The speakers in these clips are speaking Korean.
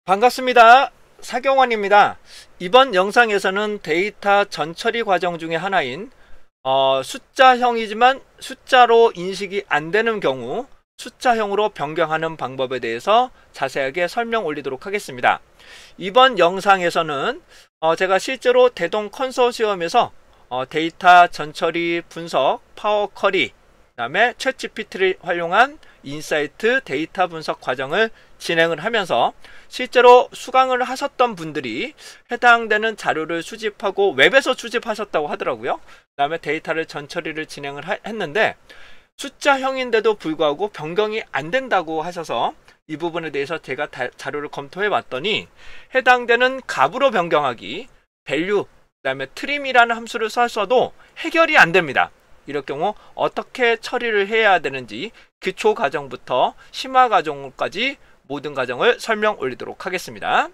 반갑습니다. 사경원입니다. 이번 영상에서는 데이터 전처리 과정 중에 하나인 숫자형이지만 숫자로 인식이 안 되는 경우 숫자형으로 변경하는 방법에 대해서 자세하게 설명 올리도록 하겠습니다. 이번 영상에서는 제가 실제로 대동 컨소시엄에서 데이터 전처리 분석 파워 쿼리, 그 다음에 챗GPT를 활용한 인사이트 데이터 분석 과정을 진행을 하면서 실제로 수강을 하셨던 분들이 해당되는 자료를 수집하고 웹에서 수집하셨다고 하더라고요. 그 다음에 데이터를 전처리를 진행을 했는데 숫자형인데도 불구하고 변경이 안 된다고 하셔서 이 부분에 대해서 제가 자료를 검토해 봤더니 해당되는 값으로 변경하기, value, 그 다음에 trim이라는 함수를 써도 해결이 안 됩니다. 이럴 경우 어떻게 처리를 해야 되는지 기초 과정부터 심화 과정까지 모든 과정을 설명 올리도록 하겠습니다.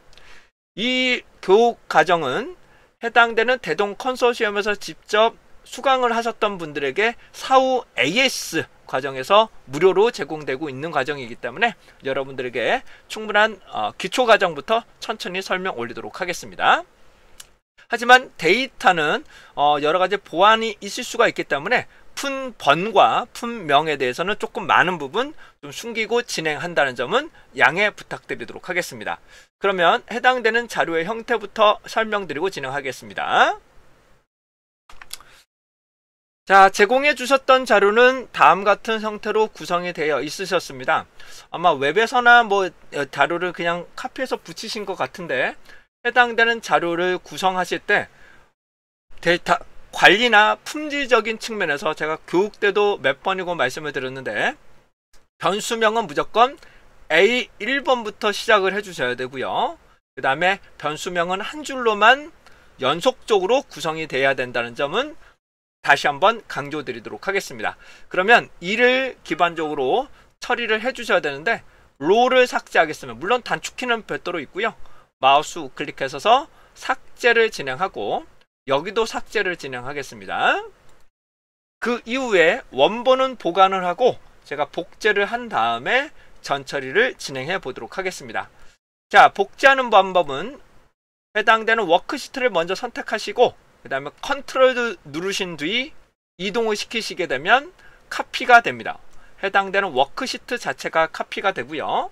이 교육 과정은 해당되는 대동 컨소시엄에서 직접 수강을 하셨던 분들에게 사후 AS 과정에서 무료로 제공되고 있는 과정이기 때문에 여러분들에게 충분한 기초 과정부터 천천히 설명 올리도록 하겠습니다. 하지만 데이터는 여러가지 보안이 있을 수가 있기 때문에 푼번과 푼명에 대해서는 조금 많은 부분 좀 숨기고 진행한다는 점은 양해 부탁드리도록 하겠습니다. 그러면 해당되는 자료의 형태부터 설명드리고 진행하겠습니다. 자, 제공해 주셨던 자료는 다음 같은 형태로 구성이 되어 있으셨습니다. 아마 웹에서나 자료를 그냥 카피해서 붙이신 것 같은데 해당되는 자료를 구성하실 때 데이터 관리나 품질적인 측면에서 제가 교육 때도 몇 번이고 말씀을 드렸는데 변수명은 무조건 A1번부터 시작을 해주셔야 되고요. 그 다음에 변수명은 한 줄로만 연속적으로 구성이 돼야 된다는 점은 다시 한번 강조드리도록 하겠습니다. 그러면 이를 기반적으로 처리를 해주셔야 되는데 롤을 삭제하겠습니다. 물론 단축키는 별도로 있고요. 마우스 우클릭해서 삭제를 진행하고 여기도 삭제를 진행하겠습니다. 그 이후에 원본은 보관을 하고 제가 복제를 한 다음에 전처리를 진행해 보도록 하겠습니다. 자, 복제하는 방법은 해당되는 워크시트를 먼저 선택하시고 그 다음에 컨트롤 누르신 뒤 이동을 시키시게 되면 카피가 됩니다. 해당되는 워크시트 자체가 카피가 되고요.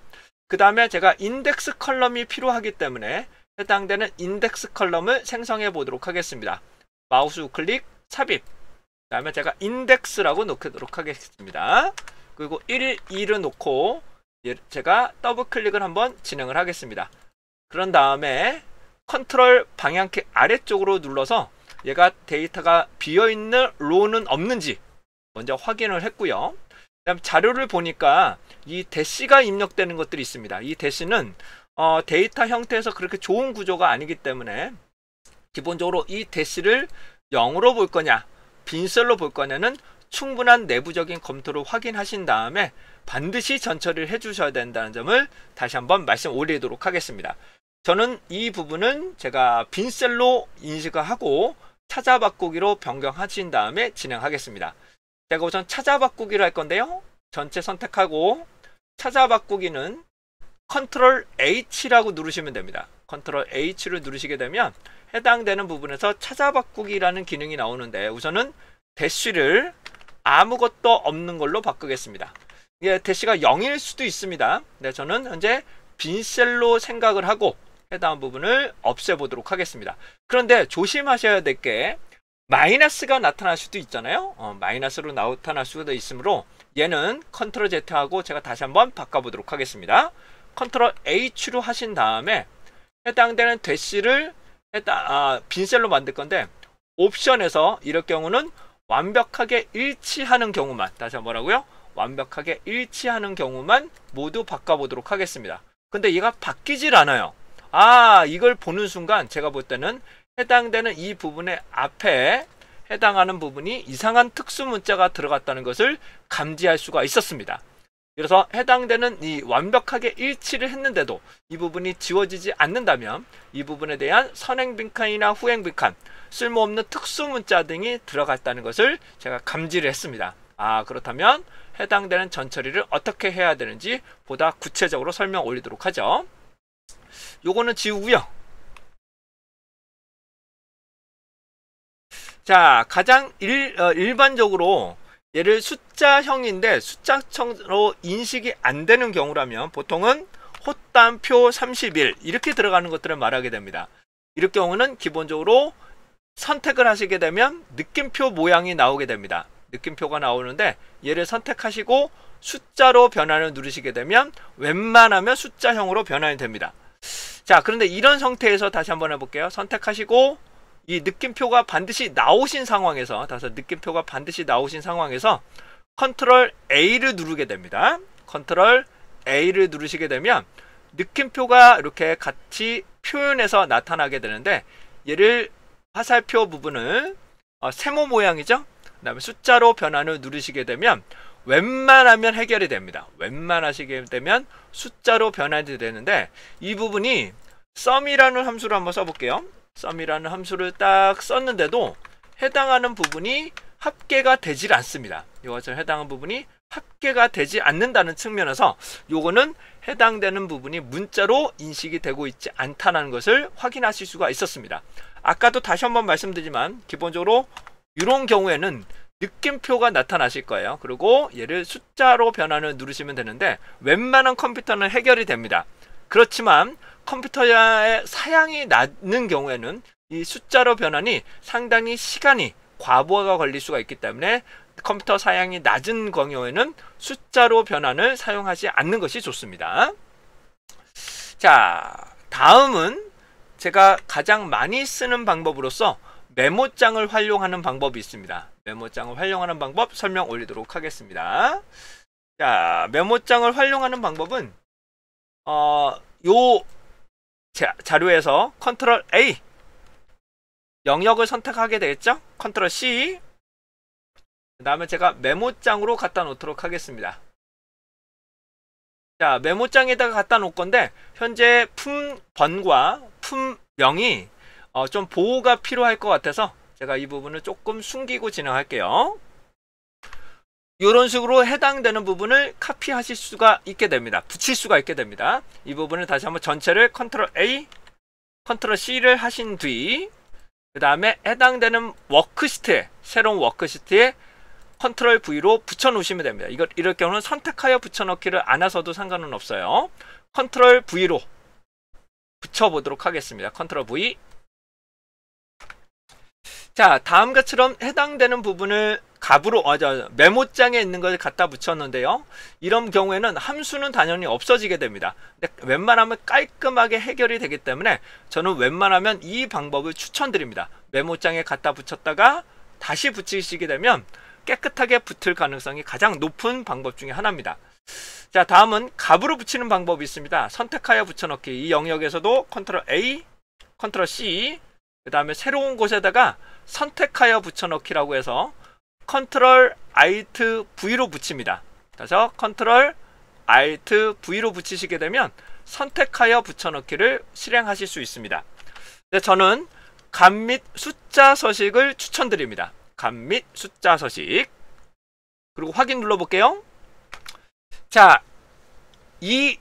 그 다음에 제가 인덱스 컬럼이 필요하기 때문에 해당되는 인덱스 컬럼을 생성해 보도록 하겠습니다. 마우스 우클릭 삽입, 그 다음에 제가 인덱스라고 놓도록 하겠습니다. 그리고 1, 2를 놓고 제가 더블 클릭을 한번 진행을 하겠습니다. 그런 다음에 컨트롤 방향키 아래쪽으로 눌러서 얘가 데이터가 비어있는 로우는 없는지 먼저 확인을 했고요. 그다음 자료를 보니까 이 대시가 입력되는 것들이 있습니다. 이 대시는 데이터 형태에서 그렇게 좋은 구조가 아니기 때문에 기본적으로 이 대시를 0으로 볼 거냐 빈셀로 볼 거냐는 충분한 내부적인 검토를 확인하신 다음에 반드시 전처리를 해주셔야 된다는 점을 다시 한번 말씀 올리도록 하겠습니다. 저는 이 부분은 제가 빈셀로 인식을 하고 찾아 바꾸기로 변경하신 다음에 진행하겠습니다. 제가 우선 찾아 바꾸기를 할 건데요. 전체 선택하고 찾아 바꾸기는 컨트롤 H라고 누르시면 됩니다. 컨트롤 H를 누르시게 되면 해당되는 부분에서 찾아 바꾸기라는 기능이 나오는데 우선은 대시를 아무것도 없는 걸로 바꾸겠습니다. 이게 대시가 0일 수도 있습니다. 네, 저는 현재 빈셀로 생각을 하고 해당 부분을 없애보도록 하겠습니다. 그런데 조심하셔야 될 게 마이너스가 나타날 수도 있잖아요. 마이너스로 나타날 수도 있으므로 얘는 컨트롤 Z하고 제가 다시 한번 바꿔보도록 하겠습니다. 컨트롤 H로 하신 다음에 해당되는 대시를 빈셀로 만들 건데 옵션에서 이럴 경우는 완벽하게 일치하는 경우만, 다시 한번 뭐라고요? 완벽하게 일치하는 경우만 모두 바꿔보도록 하겠습니다. 근데 얘가 바뀌질 않아요. 이걸 보는 순간 제가 볼 때는 해당되는 이 부분의 앞에 해당하는 부분이 이상한 특수 문자가 들어갔다는 것을 감지할 수가 있었습니다. 그래서 해당되는 이 완벽하게 일치를 했는데도 이 부분이 지워지지 않는다면 이 부분에 대한 선행 빈칸이나 후행 빈칸, 쓸모없는 특수 문자 등이 들어갔다는 것을 제가 감지를 했습니다. 그렇다면 해당되는 전처리를 어떻게 해야 되는지 보다 구체적으로 설명 올리도록 하죠. 요거는 지우고요. 자, 가장 일반적으로 얘를 숫자형인데 숫자형으로 인식이 안 되는 경우라면 보통은 헛단표 31 이렇게 들어가는 것들을 말하게 됩니다. 이럴 경우는 기본적으로 선택을 하시게 되면 느낌표 모양이 나오게 됩니다. 느낌표가 나오는데 얘를 선택하시고 숫자로 변환을 누르시게 되면 웬만하면 숫자형으로 변환이 됩니다. 자, 그런데 이런 상태에서 다시 한번 해볼게요. 선택하시고 이 느낌표가 반드시 나오신 상황에서 느낌표가 반드시 나오신 상황에서 컨트롤 A를 누르게 됩니다. 컨트롤 A를 누르시게 되면 느낌표가 이렇게 같이 표현해서 나타나게 되는데 얘를 화살표 부분을 세모 모양이죠. 그 다음에 숫자로 변환을 누르시게 되면 웬만하면 해결이 됩니다. 웬만하시게 되면 숫자로 변환이 되는데 이 부분이 sum이라는 함수를 한번 써볼게요. sum이라는 함수를 딱 썼는데도 해당하는 부분이 합계가 되질 않습니다. 이것처럼 해당하는 부분이 합계가 되지 않는다는 측면에서 요거는 해당되는 부분이 문자로 인식이 되고 있지 않다는 것을 확인하실 수가 있었습니다. 아까도 다시 한번 말씀드리지만 기본적으로 이런 경우에는 느낌표가 나타나실 거예요. 그리고 얘를 숫자로 변환을 누르시면 되는데 웬만한 컴퓨터는 해결이 됩니다. 그렇지만 컴퓨터의 사양이 낮은 경우에는 이 숫자로 변환이 상당히 시간이 과부하가 걸릴 수가 있기 때문에 컴퓨터 사양이 낮은 경우에는 숫자로 변환을 사용하지 않는 것이 좋습니다. 자, 다음은 제가 가장 많이 쓰는 방법으로서 메모장을 활용하는 방법이 있습니다. 메모장을 활용하는 방법 설명 올리도록 하겠습니다. 자, 메모장을 활용하는 방법은 요 자료에서 컨트롤 A 영역을 선택하게 되겠죠? 컨트롤 C 그 다음에 제가 메모장으로 갖다 놓도록 하겠습니다. 자, 메모장에다가 갖다 놓을 건데 현재 품번과 품명이 좀 보호가 필요할 것 같아서 제가 이 부분을 조금 숨기고 진행할게요. 이런 식으로 해당되는 부분을 카피하실 수가 있게 됩니다. 붙일 수가 있게 됩니다. 이 부분을 다시 한번 전체를 컨트롤 A, 컨트롤 C를 하신 뒤 그 다음에 해당되는 워크시트에 새로운 워크시트에 컨트롤 V로 붙여 놓으시면 됩니다. 이럴 경우는 선택하여 붙여넣기를 안 하셔도 상관은 없어요. 컨트롤 V로 붙여 보도록 하겠습니다. 컨트롤 V. 자, 다음과 같이처럼 해당되는 부분을 갑으로 메모장에 있는 것을 갖다 붙였는데요. 이런 경우에는 함수는 당연히 없어지게 됩니다. 근데 웬만하면 깔끔하게 해결이 되기 때문에 저는 웬만하면 이 방법을 추천드립니다. 메모장에 갖다 붙였다가 다시 붙이시게 되면 깨끗하게 붙을 가능성이 가장 높은 방법 중에 하나입니다. 자, 다음은 갑으로 붙이는 방법이 있습니다. 선택하여 붙여넣기. 이 영역에서도 컨트롤 A, 컨트롤 C 그 다음에 새로운 곳에다가 선택하여 붙여넣기라고 해서 컨트롤 Alt V로 붙입니다. 그래서 컨트롤 Alt V로 붙이시게 되면 선택하여 붙여넣기를 실행하실 수 있습니다. 근데 저는 갑 및 숫자 서식을 추천드립니다. 갑 및 숫자 서식. 그리고 확인 눌러볼게요. 자, 이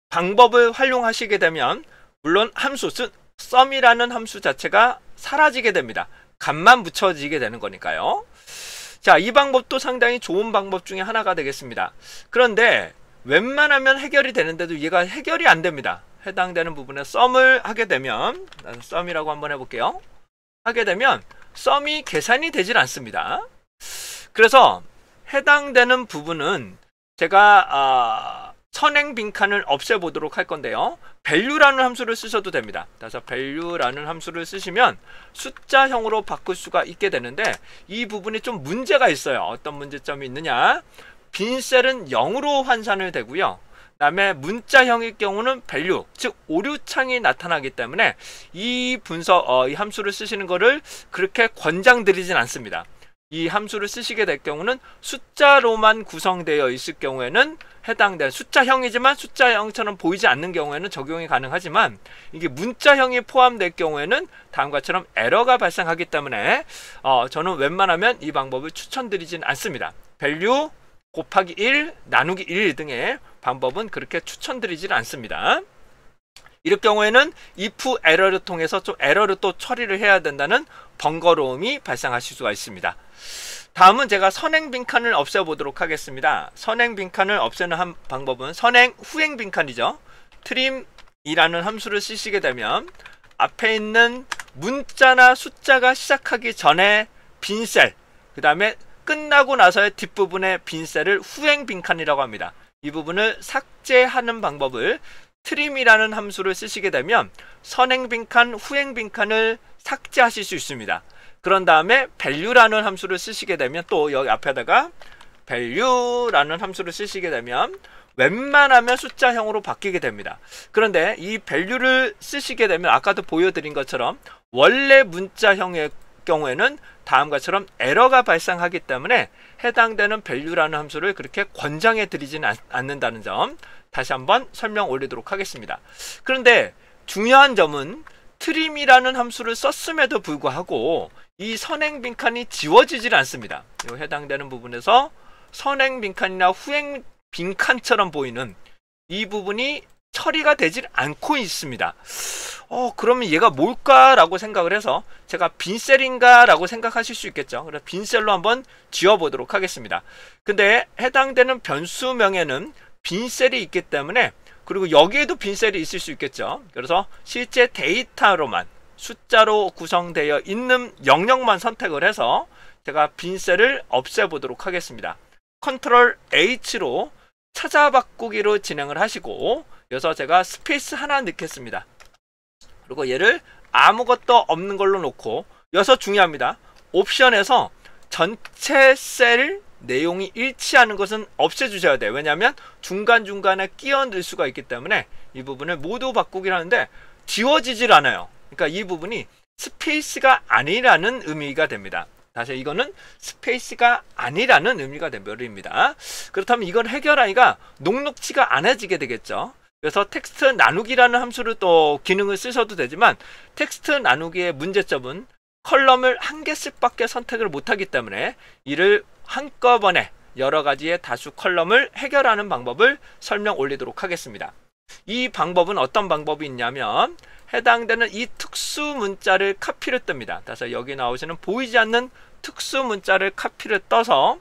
방법을 활용하시게 되면 물론 함수 sum이라는 함수 자체가 사라지게 됩니다. 값만 붙여지게 되는 거니까요. 자, 이 방법도 상당히 좋은 방법 중에 하나가 되겠습니다. 그런데 웬만하면 해결이 되는데도 얘가 해결이 안 됩니다. 해당되는 부분에 sum을 하게 되면 sum이라고 한번 해볼게요. 하게 되면 sum이 계산이 되질 않습니다. 그래서 해당되는 부분은 제가 선행 빈칸을 없애보도록 할 건데요. value라는 함수를 쓰셔도 됩니다. 그래서 value라는 함수를 쓰시면 숫자형으로 바꿀 수가 있게 되는데 이 부분이 좀 문제가 있어요. 어떤 문제점이 있느냐? 빈 셀은 0으로 환산을 되고요. 그 다음에 문자형일 경우는 value, 즉 오류창이 나타나기 때문에 이 이 함수를 쓰시는 거를 그렇게 권장드리진 않습니다. 이 함수를 쓰시게 될 경우는 숫자로만 구성되어 있을 경우에는 해당된 숫자형이지만 숫자형처럼 보이지 않는 경우에는 적용이 가능하지만 이게 문자형이 포함될 경우에는 다음과 같이처럼 에러가 발생하기 때문에 저는 웬만하면 이 방법을 추천드리진 않습니다. value 곱하기 1 나누기 1 등의 방법은 그렇게 추천드리질 않습니다. 이럴 경우에는 if 에러를 통해서 좀 에러를 또 처리를 해야 된다는 번거로움이 발생하실 수가 있습니다. 다음은 제가 선행 빈칸을 없애보도록 하겠습니다. 선행 빈칸을 없애는 방법은 선행 후행 빈칸이죠. trim이라는 함수를 쓰시게 되면 앞에 있는 문자나 숫자가 시작하기 전에 빈 셀, 그 다음에 끝나고 나서의 뒷부분의 빈 셀을 후행 빈칸이라고 합니다. 이 부분을 삭제하는 방법을 trim이라는 함수를 쓰시게 되면 선행 빈칸, 후행 빈칸을 삭제하실 수 있습니다. 그런 다음에 value라는 함수를 쓰시게 되면 또 여기 앞에다가 value라는 함수를 쓰시게 되면 웬만하면 숫자형으로 바뀌게 됩니다. 그런데 이 value를 쓰시게 되면 아까도 보여드린 것처럼 원래 문자형의 경우에는 다음과 같처럼 에러가 발생하기 때문에 해당되는 value라는 함수를 그렇게 권장해 드리지는 않는다는 점 다시 한번 설명 올리도록 하겠습니다. 그런데 중요한 점은 trim이라는 함수를 썼음에도 불구하고 이 선행 빈칸이 지워지질 않습니다. 이 해당되는 부분에서 선행 빈칸이나 후행 빈칸처럼 보이는 이 부분이 처리가 되질 않고 있습니다. 그러면 얘가 뭘까라고 생각을 해서 제가 빈셀인가 라고 생각하실 수 있겠죠. 그래서 빈셀로 한번 지워보도록 하겠습니다. 근데 해당되는 변수명에는 빈셀이 있기 때문에, 그리고 여기에도 빈셀이 있을 수 있겠죠. 그래서 실제 데이터로만 숫자로 구성되어 있는 영역만 선택을 해서 제가 빈셀을 없애보도록 하겠습니다. 컨트롤 H로 찾아 바꾸기로 진행을 하시고, 여기서 제가 스페이스 하나 넣겠습니다. 그리고 얘를 아무것도 없는 걸로 놓고, 여기서 중요합니다. 옵션에서 전체 셀 내용이 일치하는 것은 없애주셔야 돼요. 왜냐하면 중간중간에 끼어 넣을 수가 있기 때문에 이 부분을 모두 바꾸기를 하는데 지워지질 않아요. 그러니까 이 부분이 스페이스가 아니라는 의미가 됩니다. 다시 이거는 스페이스가 아니라는 의미가 됩니다. 그렇다면 이걸 해결하기가 녹록치가 않아지게 되겠죠. 그래서 텍스트 나누기라는 함수를 또 기능을 쓰셔도 되지만, 텍스트 나누기의 문제점은 컬럼을 한 개씩밖에 선택을 못하기 때문에 이를 한꺼번에 여러 가지의 다수 컬럼을 해결하는 방법을 설명 올리도록 하겠습니다. 이 방법은 어떤 방법이 있냐면 해당되는 이 특수 문자를 카피를 뜹니다. 그래서 여기 나오시는 보이지 않는 특수 문자를 카피를 떠서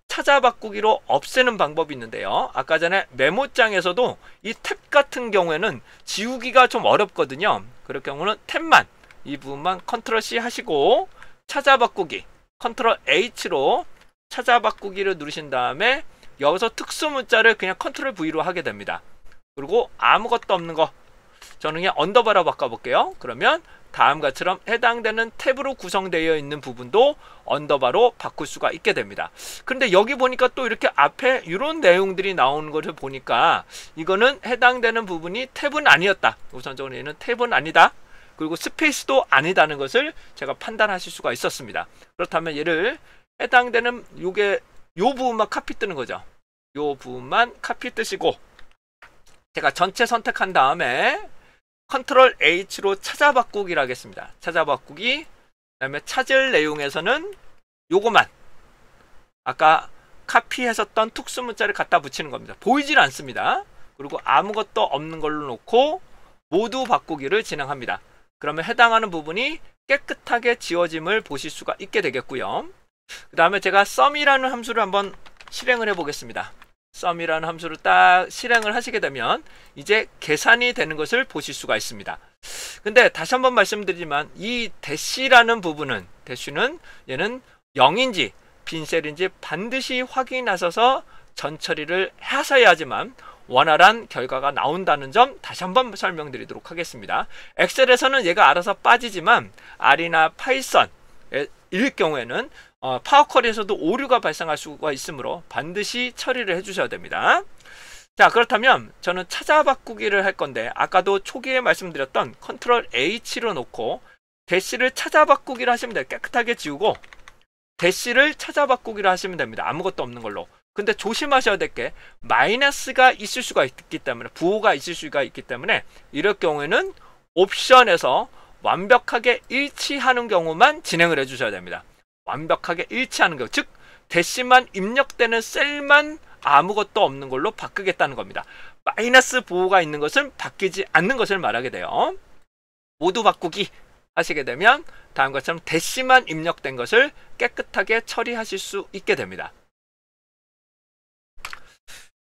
찾아 바꾸기로 없애는 방법이 있는데요. 아까 전에 메모장에서도 이 탭 같은 경우에는 지우기가 좀 어렵거든요. 그럴 경우는 탭만, 이 부분만 컨트롤 C 하시고 찾아 바꾸기 컨트롤 H로 찾아 바꾸기를 누르신 다음에 여기서 특수 문자를 그냥 컨트롤 V로 하게 됩니다. 그리고 아무것도 없는 거 저는 그냥 언더바로 바꿔볼게요. 그러면 다음과처럼 해당되는 탭으로 구성되어 있는 부분도 언더바로 바꿀 수가 있게 됩니다. 그런데 여기 보니까 또 이렇게 앞에 이런 내용들이 나오는 것을 보니까 이거는 해당되는 부분이 탭은 아니었다. 우선적으로 얘는 탭은 아니다. 그리고 스페이스도 아니다는 것을 제가 판단하실 수가 있었습니다. 그렇다면 얘를 해당되는 요 부분만 카피 뜨는 거죠. 요 부분만 카피 뜨시고 제가 전체 선택한 다음에 컨트롤 H로 찾아 바꾸기를 하겠습니다. 찾아 바꾸기, 그 다음에 찾을 내용에서는 요거만 아까 카피했었던 특수 문자를 갖다 붙이는 겁니다. 보이질 않습니다. 그리고 아무것도 없는 걸로 놓고 모두 바꾸기를 진행합니다. 그러면 해당하는 부분이 깨끗하게 지워짐을 보실 수가 있게 되겠고요. 그 다음에 제가 sum이라는 함수를 한번 실행을 해 보겠습니다. sum이라는 함수를 딱 실행을 하시게 되면 이제 계산이 되는 것을 보실 수가 있습니다. 근데 다시 한번 말씀드리지만 이 대시라는 부분은, 대시는 얘는 0인지 빈셀인지 반드시 확인하셔서 전처리를 하셔야지만 원활한 결과가 나온다는 점 다시 한번 설명드리도록 하겠습니다. 엑셀에서는 얘가 알아서 빠지지만 R이나 파이썬일 경우에는 파워쿼리에서도 오류가 발생할 수가 있으므로 반드시 처리를 해주셔야 됩니다. 자, 그렇다면 저는 찾아 바꾸기를 할 건데 아까도 초기에 말씀드렸던 컨트롤 H로 놓고 대시를 찾아 바꾸기를 하시면 돼요. 깨끗하게 지우고 대시를 찾아 바꾸기를 하시면 됩니다. 아무것도 없는 걸로. 근데 조심하셔야 될 게 마이너스가 있을 수가 있기 때문에, 부호가 있을 수가 있기 때문에 이럴 경우에는 옵션에서 완벽하게 일치하는 경우만 진행을 해주셔야 됩니다. 완벽하게 일치하는 경우, 즉 대시만 입력되는 셀만 아무것도 없는 걸로 바꾸겠다는 겁니다. 마이너스 보호가 있는 것은 바뀌지 않는 것을 말하게 돼요. 모두 바꾸기 하시게 되면 다음과 같이 대시만 입력된 것을 깨끗하게 처리하실 수 있게 됩니다.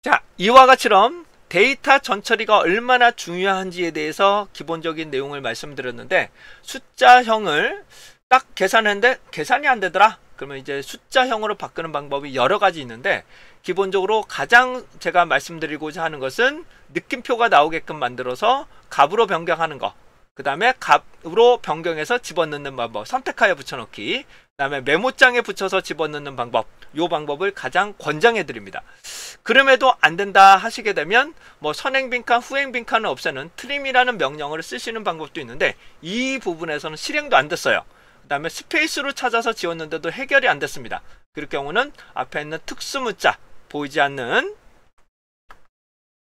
자, 이와 같이럼 데이터 전처리가 얼마나 중요한지에 대해서 기본적인 내용을 말씀드렸는데, 숫자형을 딱 계산했는데 계산이 안 되더라, 그러면 이제 숫자형으로 바꾸는 방법이 여러 가지 있는데, 기본적으로 가장 제가 말씀드리고자 하는 것은 느낌표가 나오게끔 만들어서 값으로 변경하는 거, 그 다음에 값으로 변경해서 집어넣는 방법, 선택하여 붙여넣기, 그 다음에 메모장에 붙여서 집어넣는 방법, 이 방법을 가장 권장해 드립니다. 그럼에도 안 된다 하시게 되면 뭐 선행 빈칸, 후행 빈칸을 없애는 트림이라는 명령어를 쓰시는 방법도 있는데, 이 부분에서는 실행도 안 됐어요. 그 다음에 스페이스로 찾아서 지웠는데도 해결이 안 됐습니다. 그럴 경우는 앞에 있는 특수 문자, 보이지 않는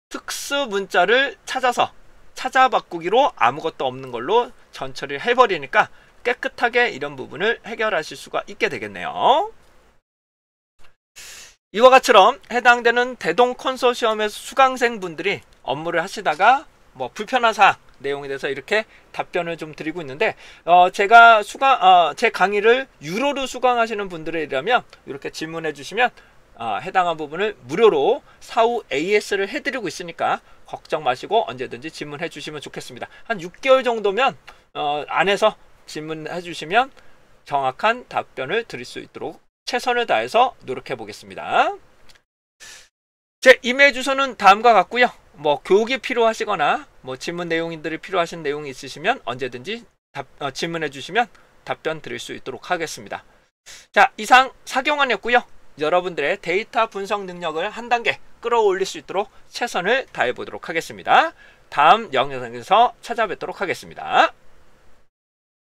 특수 문자를 찾아서 찾아 바꾸기로 아무것도 없는 걸로 전처리를 해버리니까 깨끗하게 이런 부분을 해결하실 수가 있게 되겠네요. 이와 같이럼 해당되는 대동 컨소시엄에서 수강생 분들이 업무를 하시다가 뭐 불편한 사항 내용에 대해서 이렇게 답변을 좀 드리고 있는데, 제가 제 강의를 유료로 수강하시는 분들이라면 이렇게 질문해 주시면 해당한 부분을 무료로 사후 AS를 해드리고 있으니까 걱정 마시고 언제든지 질문해 주시면 좋겠습니다. 한 6개월 정도면 안에서 질문해 주시면 정확한 답변을 드릴 수 있도록 최선을 다해서 노력해 보겠습니다. 제 이메일 주소는 다음과 같고요. 뭐 교육이 필요하시거나 뭐 질문 내용들이 필요하신 내용이 있으시면 언제든지 질문해 주시면 답변 드릴 수 있도록 하겠습니다. 자, 이상 사경환이었고요. 여러분들의 데이터 분석 능력을 한 단계 끌어올릴 수 있도록 최선을 다해 보도록 하겠습니다. 다음 영상에서 찾아뵙도록 하겠습니다.